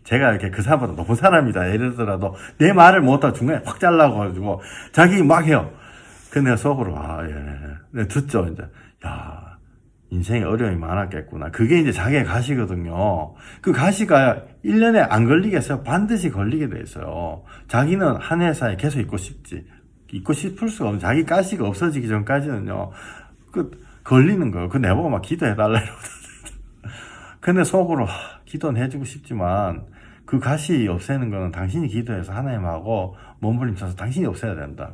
제가 이렇게 그 사람보다 높은 사람이다. 예를 들어도 내 말을 못하고 중간에 확 잘라가지고 자기 막 해요. 근데 속으로, 네, 듣죠, 이제. 야, 인생에 어려움이 많았겠구나. 그게 이제 자기의 가시거든요. 그 가시가 1년에 안 걸리겠어요? 반드시 걸리게 돼 있어요. 자기는 한 회사에 계속 있고 싶을 수가 없는, 자기 가시가 없어지기 전까지는요, 걸리는 거예요. 내보고 막 기도해달라 이러거든요. 근데 속으로, 기도는 해주고 싶지만, 그 가시 없애는 거는 당신이 기도해서 하나님하고 몸부림쳐서 당신이 없애야 된다.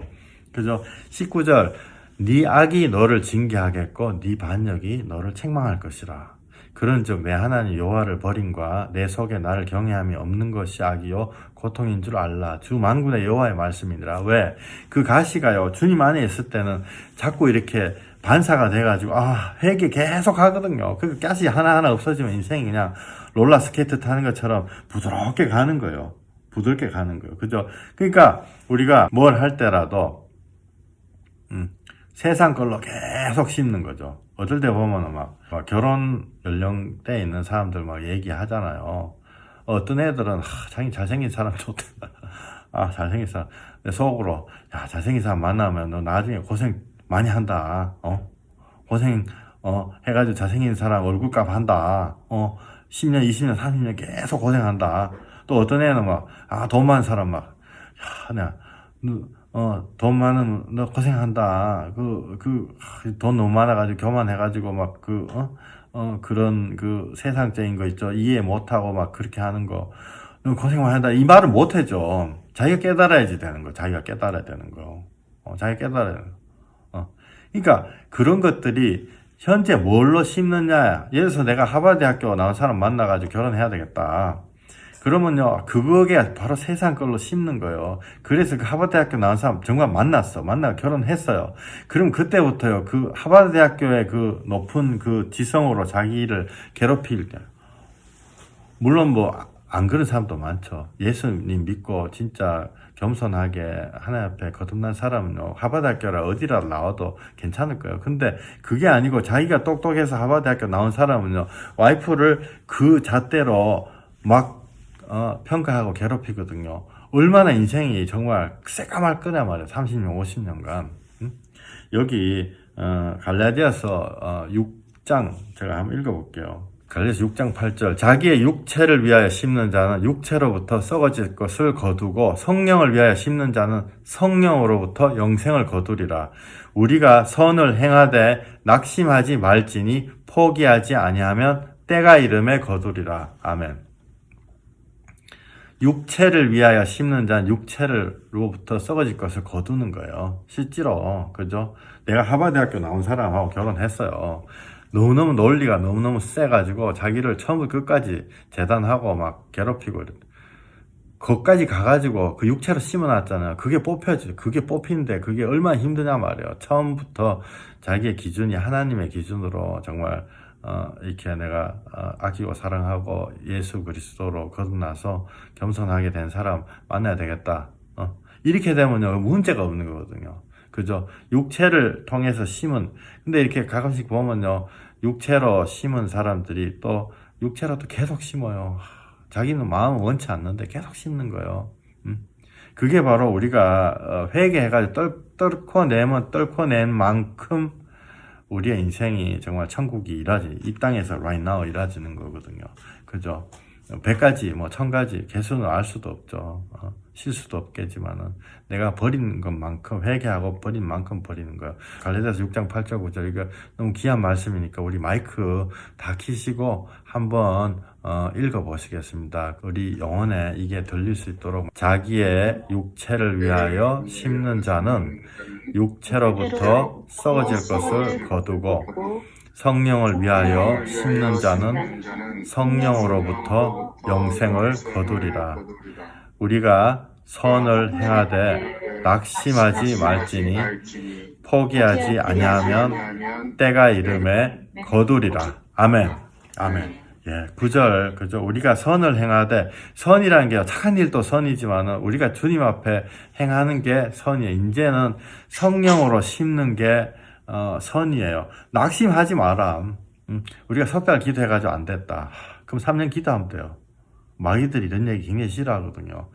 그죠? 19절, 네 악이 너를 징계하겠고 네 반역이 너를 책망할 것이라. 그런즉 내 하나님 여호와를 버림과 내 속에 나를 경외함이 없는 것이 악이요 고통인 줄 알라. 주 만군의 여호와의 말씀이니라. 왜? 그 가시가요, 주님 안에 있을 때는 자꾸 이렇게 반사가 돼가지고 회개 계속 하거든요. 그 가시 하나하나 없어지면 인생이 그냥 롤러스케이트 타는 것처럼 부드럽게 가는 거예요. 부드럽게 가는 거예요. 그죠? 그러니까 우리가 뭘 할 때라도 세상 걸로 계속 씹는 거죠. 어떨 때 보면 막 결혼 연령대에 있는 사람들 막 얘기하잖아요. 어떤 애들은 자기 잘생긴 사람 좋다. 잘생긴 사람. 내 속으로 잘생긴 사람 만나면 너 나중에 고생 많이 한다. 고생 해가지고 잘생긴 사람 얼굴값 한다. 10년, 20년, 30년 계속 고생한다. 또 어떤 애는 돈 많은 사람 돈 많은, 너 고생한다. 돈 너무 많아가지고, 교만해가지고, 그런, 세상적인 거 있죠. 이해 못하고, 그렇게 하는 거. 너 고생 많이 한다. 이 말을 못 해줘. 자기가 깨달아야지 되는 거. 자기가 깨달아야 되는 거. 자기가 깨달아야 되는 거. 그러니까, 그런 것들이, 현재 뭘로 심느냐. 예를 들어서 내가 하버드대학교 나온 사람 만나가지고 결혼해야 되겠다. 그러면요, 그거게 바로 세상 걸로 심는 거예요. 그래서 그 하버드대학교 나온 사람 정말 만나고 결혼했어요. 그럼 그때부터요, 그 하버드대학교의 그 높은 그 지성으로 자기를 괴롭힐 때. 물론 안 그런 사람도 많죠. 예수님 믿고 진짜 겸손하게 하나님 앞에 거듭난 사람은요, 하버드대학교라 어디라도 나와도 괜찮을 거예요. 근데 그게 아니고 자기가 똑똑해서 하버드대학교 나온 사람은요, 와이프를 그 잣대로 평가하고 괴롭히거든요. 얼마나 인생이 정말 새까말 거냐 말이에요. 30년, 50년간. 여기, 갈라디아서 6장, 제가 한번 읽어볼게요. 갈라디아서 6장 8절. 자기의 육체를 위하여 심는 자는 육체로부터 썩어질 것을 거두고 성령을 위하여 심는 자는 성령으로부터 영생을 거두리라. 우리가 선을 행하되 낙심하지 말지니 포기하지 아니하면 때가 이름에 거두리라. 아멘. 육체를 위하여 심는 자는 육체로부터 썩어질 것을 거두는 거예요. 실제로, 그죠? 내가 하버드대학교 나온 사람하고 결혼했어요. 너무너무 논리가 너무너무 세가지고 자기를 처음부터 끝까지 재단하고 괴롭히고 거기까지 가가지고 그 육체로 심어놨잖아요. 그게 뽑혀지. 그게 뽑히는데 그게 얼마나 힘드냐 말이에요. 처음부터 자기의 기준이 하나님의 기준으로 정말 이렇게 내가 아끼고 사랑하고 예수 그리스도로 거듭나서 겸손하게 된 사람 만나야 되겠다. 이렇게 되면요, 문제가 없는 거거든요. 그죠? 육체를 통해서 심은, 근데 이렇게 가끔씩 보면요, 육체로 심은 사람들이 또 육체로 또 계속 심어요. 자기는 마음은 원치 않는데 계속 심는 거예요. 그게 바로 우리가 회개해가지고 뚫고 낸 만큼 우리의 인생이 정말 천국이 이 땅에서 right now 이루어지는 거거든요. 그죠? 100가지, 1000가지 개수는 알 수도 없죠. 실수도 없겠지만은 내가 버린 것만큼 회개하고 버린 만큼 버리는 거예요. 갈라디아서 6장 8절 9절 이거 너무 귀한 말씀이니까 우리 마이크 다 키시고 한번 읽어보시겠습니다. 우리 영혼에 이게 들릴 수 있도록 자기의 육체를 위하여 심는 자는 육체로부터 썩어질 것을 거두고 성령을 위하여 심는 자는 성령으로부터 영생을 거두리라. 우리가 선을 행하되 낙심하지 말지니 포기하지 아니하면 때가 이름에 거두리라. 아멘. 아멘. 9절, 그죠? 우리가 선을 행하되, 선이라는 게 착한 일도 선이지만은, 우리가 주님 앞에 행하는 게 선이에요. 이제는 성령으로 심는 게, 선이에요. 낙심하지 마라. 우리가 석 달 기도해가지고 안 됐다. 그럼 3년 기도하면 돼요. 마귀들이 이런 얘기 굉장히 싫어하거든요.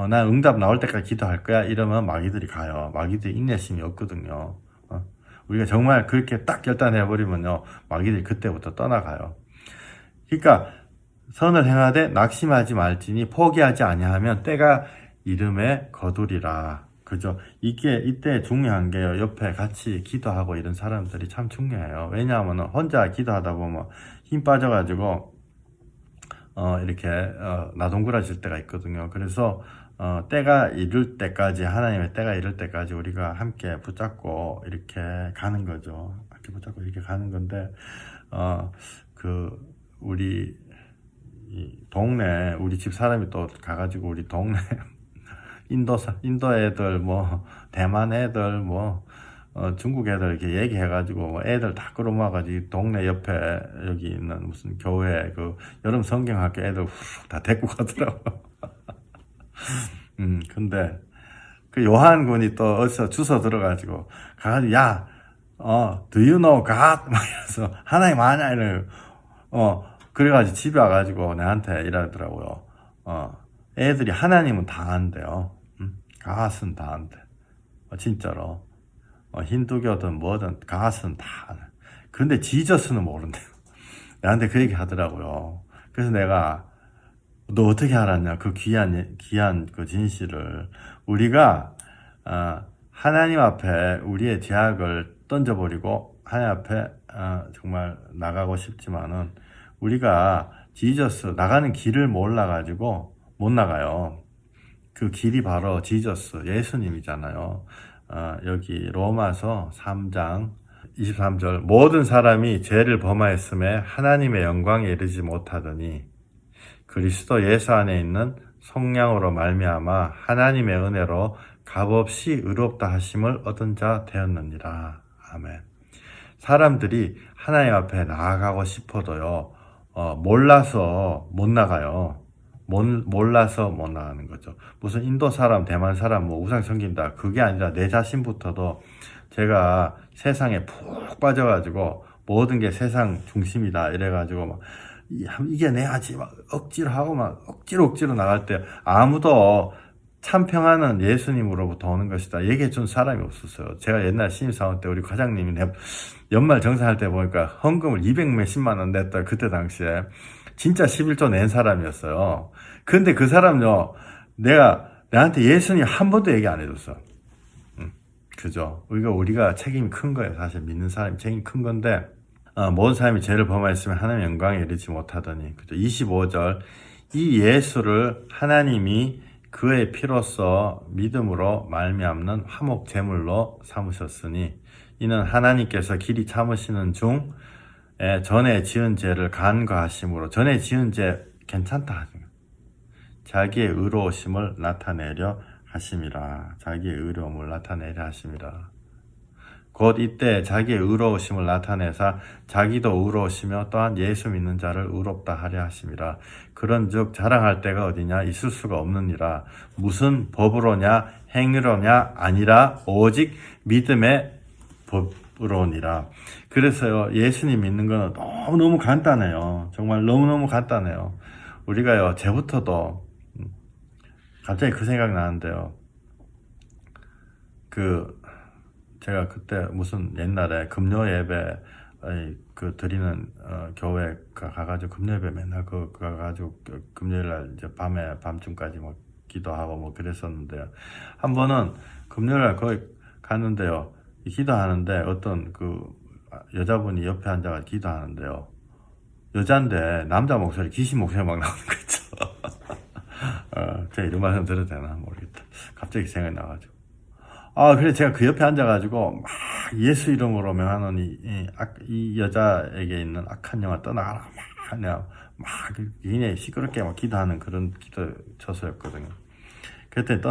난 응답 나올 때까지 기도할 거야. 이러면 마귀들이 가요. 마귀들이 인내심이 없거든요. 우리가 정말 그렇게 딱 결단해버리면요. 마귀들이 그때부터 떠나가요. 그러니까 선을 행하되 낙심하지 말지니 포기하지 아니하면 때가 이름에 거두리라. 그죠? 이때 중요한 게요. 옆에 같이 기도하고 이런 사람들이 참 중요해요. 왜냐하면 혼자 기도하다 보면 힘 빠져가지고 이렇게 나동그라질 때가 있거든요. 그래서 때가 이를 때까지, 하나님의 때가 이를 때까지 우리가 함께 붙잡고 이렇게 가는 거죠. 함께 붙잡고 이렇게 가는 건데 우리 이 동네, 우리 집 사람이 또 가가지고 우리 동네 인도 애들, 뭐 대만 애들, 뭐 중국 애들 이렇게 얘기해가지고 뭐 애들 다 끌어모아가지고 동네 옆에 여기 있는 무슨 교회 그 여름 성경학교 애들 후루룩 다 데리고 가더라고. 근데 그 요한 군이 또 어디서 주워 들어가지고 가가지고 야, do you know God? 막 이래서 하나님 아냐 이래. 그래가지고 집에 와가지고 내한테 이러더라고요. 애들이 하나님은 다 안돼요. God은 다 안돼. 진짜로. 힌두교든 뭐든 God은 다 안해. 근데 지저스는 모른대요. 나한테 그 얘기 하더라고요. 그래서 내가 너 어떻게 알았냐? 그 귀한 그 진실을. 우리가, 하나님 앞에 우리의 죄악을 던져버리고, 하나님 앞에, 정말 나가고 싶지만은, 우리가 지저스, 나가는 길을 몰라가지고 못 나가요. 그 길이 바로 지저스, 예수님이잖아요. 여기 로마서 3장 23절. 모든 사람이 죄를 범하였음에 하나님의 영광에 이르지 못하더니, 그리스도 예수 안에 있는 성령으로 말미암아 하나님의 은혜로 값없이 의롭다 하심을 얻은 자 되었느니라. 아멘. 사람들이 하나님 앞에 나아가고 싶어도요, 몰라서 못 나가요. 몰라서 못 나가는 거죠. 무슨 인도 사람, 대만 사람, 뭐 우상 섬긴다. 그게 아니라 내 자신부터도 제가 세상에 푹 빠져가지고 모든 게 세상 중심이다. 이래가지고 막 이겨내야지 막 억지로 하고 막 억지로 나갈 때 아무도 참평하는 예수님으로부터 오는 것이다 얘기해 준 사람이 없었어요. 제가 옛날 신입사원 때 우리 과장님이 연말 정산할 때 보니까 헌금을 200 몇십만 원 냈다. 그때 당시에 진짜 11조 낸 사람이었어요. 근데 그 사람요, 내한테 예수님 한 번도 얘기 안 해줬어. 그죠? 우리가 책임이 큰 거예요. 사실 믿는 사람이 책임이 큰 건데, 모든 사람이 죄를 범하였으면 하나님의 영광에 이르지 못하더니. 그죠? 25절. 이 예수를 하나님이 그의 피로써 믿음으로 말미암는 화목 제물로 삼으셨으니, 이는 하나님께서 길이 참으시는 중 전에 지은 죄를 간과하심으로, 전에 지은 죄 괜찮다 하시는, 자기의 의로우심을 나타내려 하심이라. 자기의 의로움을 나타내려 하심이라. 곧 이때 자기의 의로우심을 나타내사 자기도 의로우시며 또한 예수 믿는 자를 의롭다 하려 하심이라. 그런즉 자랑할 데가 어디냐? 있을 수가 없느니라. 무슨 법으로냐? 행위로냐? 아니라 오직 믿음의 법으로니라. 그래서요, 예수님 믿는 건 너무너무 간단해요. 정말 너무너무 간단해요. 우리가요, 죄부터도 갑자기 그 생각 나는데요. 제가 그때 무슨 옛날에 금요 예배 드리는 교회 가가지고 금요 예배 맨날 가가지고 금요일 날 이제 밤쯤까지 뭐 기도하고 뭐 그랬었는데요. 한 번은 금요일 날 거기 갔는데요. 기도하는데 어떤 여자분이 옆에 앉아서 기도하는데요. 여잔데 남자 목소리, 귀신 목소리 막 나오는 거 있죠. 제가 이런 말씀 드려도 되나 모르겠다. 갑자기 생각이 나가지고. 그래 제가 그 옆에 앉아가지고 막 예수 이름으로 명하는 이 여자에게 있는 악한 영화 떠나가라 막 굉장히 시끄럽게 막 기도하는 그런 기도 처소였거든요. 그때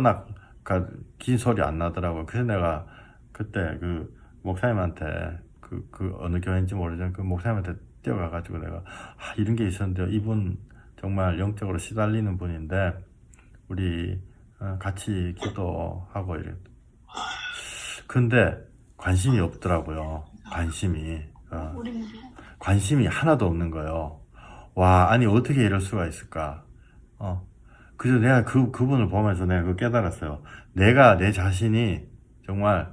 긴 소리 안 나더라고요. 그래서 내가 그때 그 목사님한테 어느 교회인지 모르지만 그 목사님한테 뛰어가가지고 내가 이런 게 있었는데요. 이분 정말 영적으로 시달리는 분인데 우리 같이 기도하고 이래. 근데 관심이 없더라고요. 관심이. 관심이 하나도 없는 거예요. 와, 아니 어떻게 이럴 수가 있을까? 그래서 내가 그분을 보면서 내가 그 깨달았어요. 내가 내 자신이 정말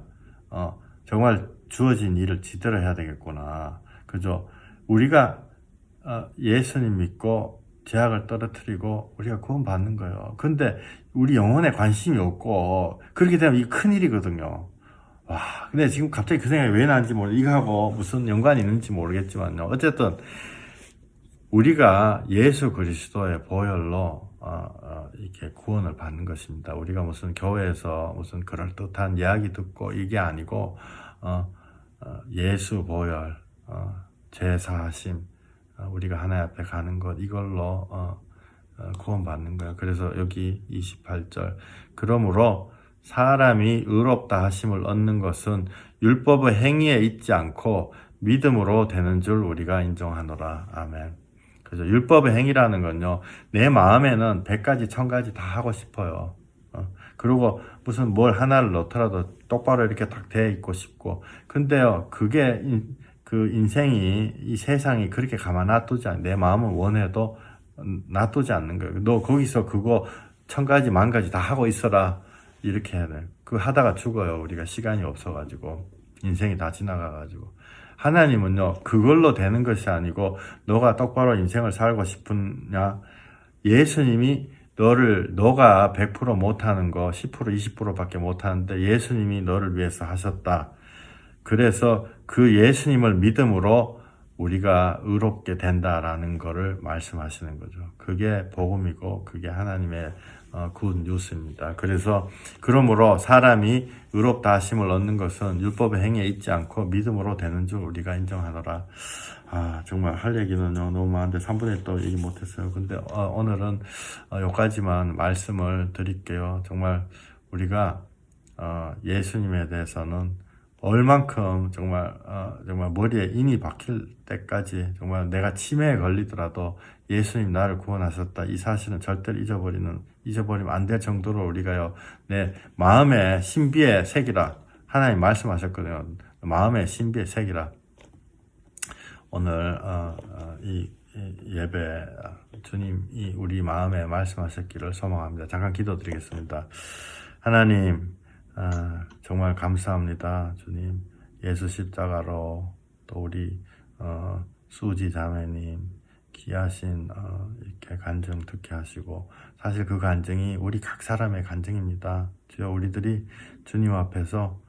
정말 주어진 일을 제대로 해야 되겠구나. 그죠? 우리가 예수님 믿고 죄악을 떨어뜨리고 우리가 구원 받는 거예요. 근데 우리 영혼에 관심이 없고 그렇게 되면 이 큰일이거든요. 와, 근데 지금 갑자기 그 생각이 왜 나는지 이거하고 무슨 연관이 있는지 모르겠지만요. 어쨌든 우리가 예수 그리스도의 보혈로 이렇게 구원을 받는 것입니다. 우리가 무슨 교회에서 무슨 그럴듯한 이야기 듣고 이게 아니고 예수 보혈, 제사하심, 우리가 하나님 앞에 가는 것 이걸로 구원받는 거예요. 그래서 여기 28절 그러므로 사람이 의롭다 하심을 얻는 것은 율법의 행위에 있지 않고 믿음으로 되는 줄 우리가 인정하노라. 아멘. 그죠? 율법의 행위라는 건요, 내 마음에는 100가지, 1000가지 다 하고 싶어요. 그리고 무슨 뭘 하나를 넣더라도 똑바로 이렇게 딱 돼 있고 싶고. 근데요, 그게, 그 인생이, 이 세상이 그렇게 가만 놔두지 않아요. 내 마음은 원해도 놔두지 않는 거예요. 너 거기서 그거 1000가지, 10,000가지 다 하고 있어라. 이렇게 해야 돼요. 그거 하다가 죽어요. 우리가 시간이 없어가지고. 인생이 다 지나가가지고. 하나님은요, 그걸로 되는 것이 아니고, 너가 똑바로 인생을 살고 싶으냐, 예수님이 너가 100% 못하는 거, 10%, 20% 밖에 못하는데, 예수님이 너를 위해서 하셨다. 그래서 그 예수님을 믿음으로 우리가 의롭게 된다라는 거를 말씀하시는 거죠. 그게 복음이고, 그게 하나님의 굿 뉴스입니다. 그래서 그러므로 사람이 의롭다 하심을 얻는 것은 율법의 행위에 있지 않고 믿음으로 되는 줄 우리가 인정하노라. 정말 할 얘기는 너무 많은데 3분의 1 또 얘기 못했어요. 근데 오늘은 여기까지만 말씀을 드릴게요. 정말 우리가 예수님에 대해서는 얼만큼 정말 머리에 인이 박힐 때까지 정말 내가 치매에 걸리더라도 예수님 나를 구원하셨다 이 사실은 절대로 잊어버리면 안 될 정도로 우리가요 내 마음의 신비에 새기라. 하나님 말씀하셨거든요. 마음의 신비에 새기라. 오늘 이 예배 주님이 우리 마음에 말씀하셨기를 소망합니다. 잠깐 기도드리겠습니다. 하나님 정말 감사합니다. 주님 예수 십자가로 또 우리 수지 자매님 귀하신 이렇게 간증 듣게 하시고 사실 그 간증이 우리 각 사람의 간증입니다. 주여 우리들이 주님 앞에서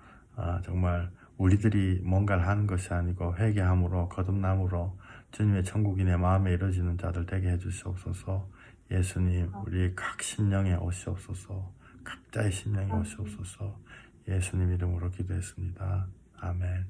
정말 우리들이 뭔가를 하는 것이 아니고 회개함으로 거듭남으로 주님의 천국이 내 마음에 이루어지는 자들 되게 해주시옵소서. 예수님 우리 각 심령에 오시옵소서. 각자의 심령에 오시옵소서. 예수님 이름으로 기도했습니다. 아멘.